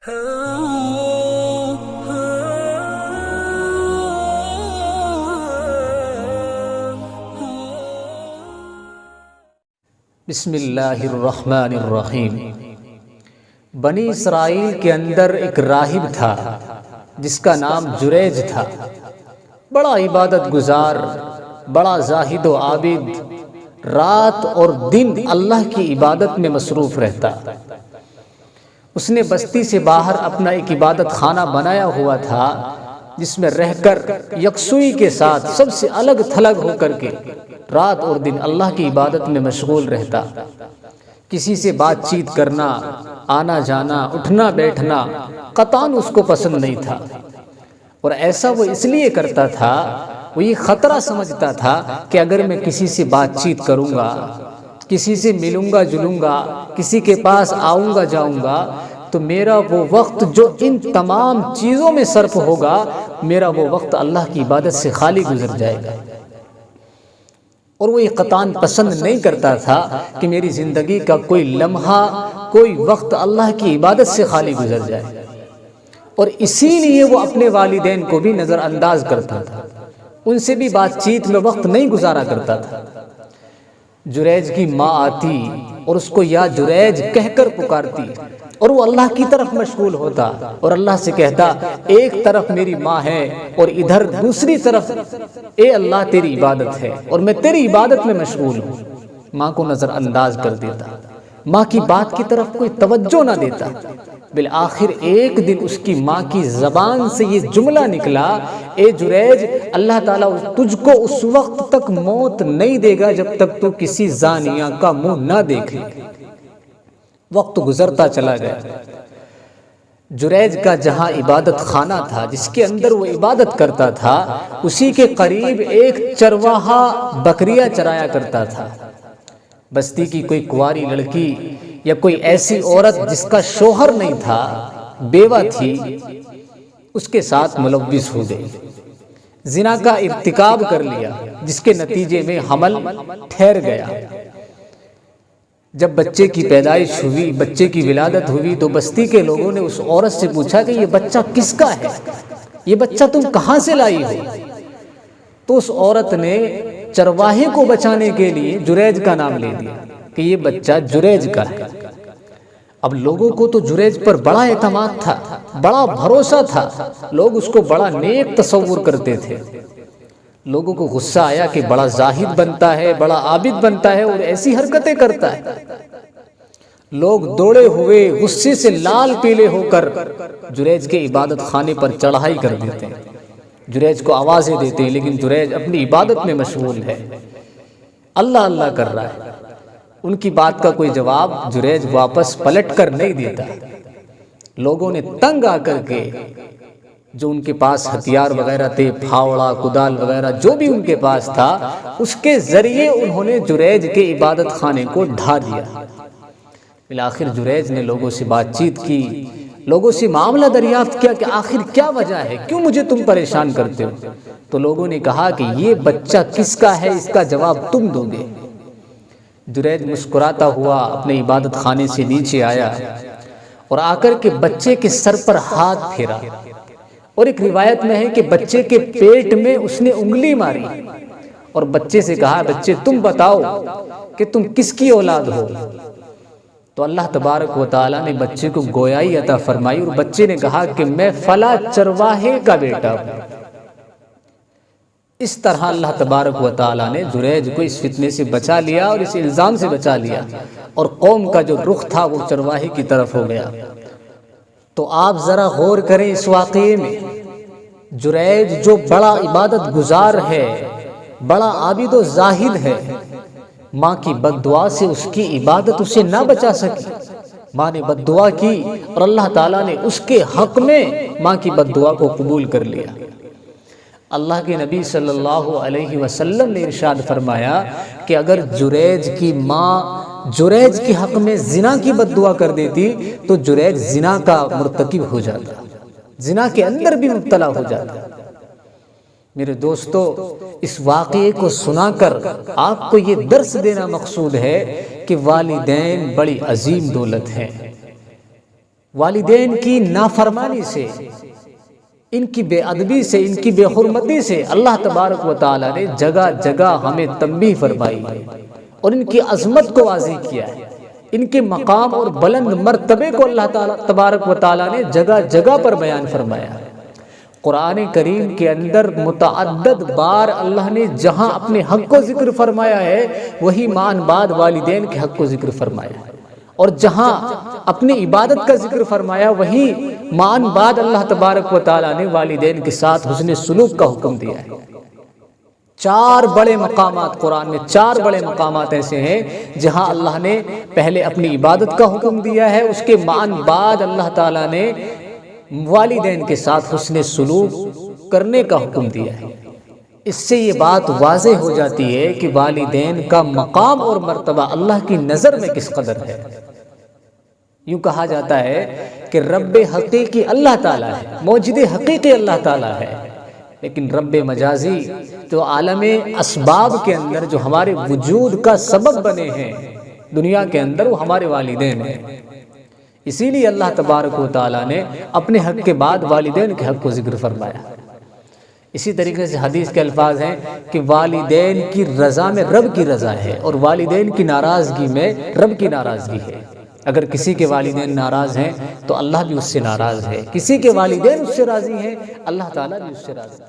بسم اللہ الرحمن الرحیم۔ بنی اسرائیل کے اندر ایک راہب تھا جس کا نام جریج تھا۔ بڑا عبادت گزار، بڑا زاہد و عابد، رات اور دن اللہ کی عبادت میں مصروف رہتا۔ اس نے بستی سے باہر اپنا ایک عبادت خانہ بنایا ہوا تھا جس میں رہ کر یکسوئی کے ساتھ سب سے الگ تھلگ ہو کر کے رات اور دن اللہ کی عبادت میں مشغول رہتا۔ کسی سے بات چیت کرنا، آنا جانا، اٹھنا بیٹھنا قطعاً اس کو پسند نہیں تھا، اور ایسا وہ اس لیے کرتا تھا، وہ یہ خطرہ سمجھتا تھا کہ اگر میں کسی سے بات چیت کروں گا، کسی سے ملوں گا جلوں گا، کسی کے پاس آؤں گا جاؤں گا، تو میرا وہ وقت جو ان تمام چیزوں میں صرف ہوگا، میرا وہ وقت اللہ کی عبادت سے خالی گزر جائے گا۔ اور وہ یہ قطعاً پسند نہیں کرتا تھا کہ میری زندگی کا کوئی لمحہ، کوئی وقت اللہ کی عبادت سے خالی گزر جائے، اور اسی لیے وہ اپنے والدین کو بھی نظر انداز کرتا تھا، ان سے بھی بات چیت میں وقت نہیں گزارا کرتا تھا۔ جریج کی ماں آتی اور اس کو یا جریج کہہ کر پکارتی، اور وہ اللہ کی طرف مشغول ہوتا اور اللہ سے کہتا، ایک طرف میری ماں ہے اور ادھر دوسری طرف اے اللہ تیری عبادت ہے اور میں تیری عبادت میں مشغول ہوں۔ ماں کو نظر انداز کر دیتا، ماں کی بات کی طرف کوئی توجہ نہ دیتا۔ بالآخر ایک دن اس کی ماں کی زبان سے یہ جملہ نکلا، اے جریج، اللہ تعالیٰ تجھ کو اس وقت تک موت نہیں دے گا جب تک تو کسی زانیہ کا منہ نہ دیکھ لے۔ وقت گزرتا چلا گیا۔ جریج کا جہاں عبادت خانہ تھا جس کے اندر وہ عبادت کرتا تھا، اسی کے قریب ایک چرواہا بکریاں چرایا کرتا تھا۔ بستی کی کوئی کنواری لڑکی یا کوئی ایسی عورت جس کا شوہر نہیں تھا، بیوہ تھی، اس کے ساتھ ملوث ہو گئی، زنا کا ارتکاب کر لیا، جس کے نتیجے میں حمل ٹھہر گیا۔ جب بچے کی پیدائش ہوئی، بچے کی ولادت ہوئی، تو بستی کے لوگوں نے اس عورت سے پوچھا کہ یہ بچہ کس کا ہے، یہ بچہ تم کہاں سے لائی ہو؟ تو اس عورت نے چرواہے کو بچانے کے لیے جریج کا نام لے دیا کہ یہ بچہ جریج کا ہے۔ اب لوگوں کو تو جریج پر بڑا اعتماد تھا، بڑا بھروسہ تھا، لوگ اس کو بڑا نیک تصور کرتے تھے۔ لوگوں کو غصہ آیا کہ بڑا زاہد بنتا ہے، بڑا عابد بنتا ہے اور ایسی حرکتیں کرتا ہے۔ لوگ دوڑے ہوئے غصے سے لال پیلے ہو کر جریج کے عبادت خانے پر چڑھائی کر دیتے ہیں، جریج کو آوازیں دیتے ہیں، لیکن جریج اپنی عبادت میں مشغول ہے، اللہ اللہ کر رہا ہے۔ ان کی بات کا کوئی جواب جریج واپس پلٹ کر نہیں دیتا۔ لوگوں نے تنگ آ کر کے جو ان کے پاس ہتھیار وغیرہ تھے، پھاوڑا، کدال وغیرہ جو بھی ان کے پاس تھا، اس کے ذریعے انہوں نے جریج کے عبادت خانے کو ڈھا دیا۔ بالآخر جریج نے لوگوں سے بات چیت کی، لوگوں سے معاملہ دریافت کیا کہ آخر کیا وجہ ہے، کیوں مجھے تم پریشان کرتے ہو؟ تو لوگوں نے کہا کہ یہ بچہ کس کا ہے، اس کا جواب تم دو گے۔ جریج مسکراتا ہوا اپنے عبادت خانے سے نیچے آیا اور آ کر کے بچے کے سر پر ہاتھ پھیرا، اور ایک روایت میں ہے کہ بچے کے پیٹ میں اس نے انگلی ماری اور بچے سے کہا، بچے تم بتاؤ کہ تم کس کی اولاد ہو؟ تو اللہ تبارک و تعالیٰ نے بچے کو گویائی عطا فرمائی اور بچے نے کہا کہ میں فلاں چرواہے کا بیٹا ہوں۔ اس طرح اللہ تبارک و تعالیٰ نے جریج کو اس فتنے سے بچا لیا اور اس الزام سے بچا لیا، اور قوم کا جو رخ تھا وہ چرواہے کی طرف ہو گیا۔ تو آپ ذرا غور کریں اس واقعے میں، جریج جو بڑا عبادت گزار ہے، بڑا عابد و زاہد ہے، ماں کی بد دعا سے اس کی عبادت اسے نہ بچا سکی۔ ماں نے بد دعا کی اور اللہ تعالیٰ نے اس کے حق میں ماں کی بد دعا کو قبول کر لیا۔ اللہ کے نبی صلی اللہ علیہ وسلم نے ارشاد فرمایا کہ اگر جریج کی ماں جریج کے حق میں زنا کی بد دعا کر دیتی تو جریج زنا کا مرتکب ہو جاتا، زنا کے اندر بھی مبتلا ہو جاتا۔ میرے دوستو، اس واقعے کو سنا کر آپ کو یہ درس دینا مقصود ہے کہ والدین بڑی عظیم دولت ہیں، والدین کی نافرمانی سے، ان کی بے ادبی سے، ان کی بے حرمتی سے اللہ تبارک و تعالیٰ نے جگہ جگہ ہمیں تنبیہ فرمائی ہے اور ان کی عظمت کو واضح کیا ہے، ان کے مقام اور بلند مرتبے کو اللہ تعالیٰ تبارک و تعالیٰ نے جگہ جگہ پر بیان فرمایا ہے۔ قرآن کریم کے اندر متعدد بار اللہ نے جہاں اپنے حق کو ذکر فرمایا ہے وہی مان بعد والدین کے حق کو ذکر فرمایا ہے، اور جہاں اپنی عبادت کا ذکر فرمایا وہی مان بعد اللہ تبارک و تعالیٰ نے والدین کے ساتھ حسن سلوک کا حکم دیا ہے۔ چار بڑے مقامات قرآن میں، چار بڑے مقامات ایسے ہیں جہاں اللہ نے پہلے اپنی عبادت کا حکم دیا ہے، اس کے مان بعد اللہ تعالیٰ نے والدین کے ساتھ حسن سلوک کرنے کا حکم دیا ہے۔ اس سے یہ بات واضح ہو جاتی ہے کہ والدین کا مقام اور مرتبہ اللہ کی نظر میں کس قدر ہے۔ یوں کہا جاتا ہے کہ رب حقیقی اللہ تعالیٰ ہے، موجد حقیقی اللہ تعالیٰ ہے، لیکن رب مجازی جو عالم اسباب کے اندر جو ہمارے وجود کا سبب بنے ہیں دنیا کے اندر، وہ ہمارے والدین ہیں۔ اسی لیے اللہ تبارک و تعالیٰ نے اپنے حق کے بعد والدین کے حق کو ذکر فرمایا۔ اسی طریقے سے حدیث کے الفاظ ہیں کہ والدین کی رضا میں رب کی رضا ہے اور والدین کی ناراضگی میں رب کی ناراضگی ہے۔ اگر کسی کے والدین ناراض ہیں تو اللہ بھی اس سے ناراض ہے، کسی کے والدین اس سے راضی ہیں اللہ تعالیٰ بھی اس سے راضی ہے۔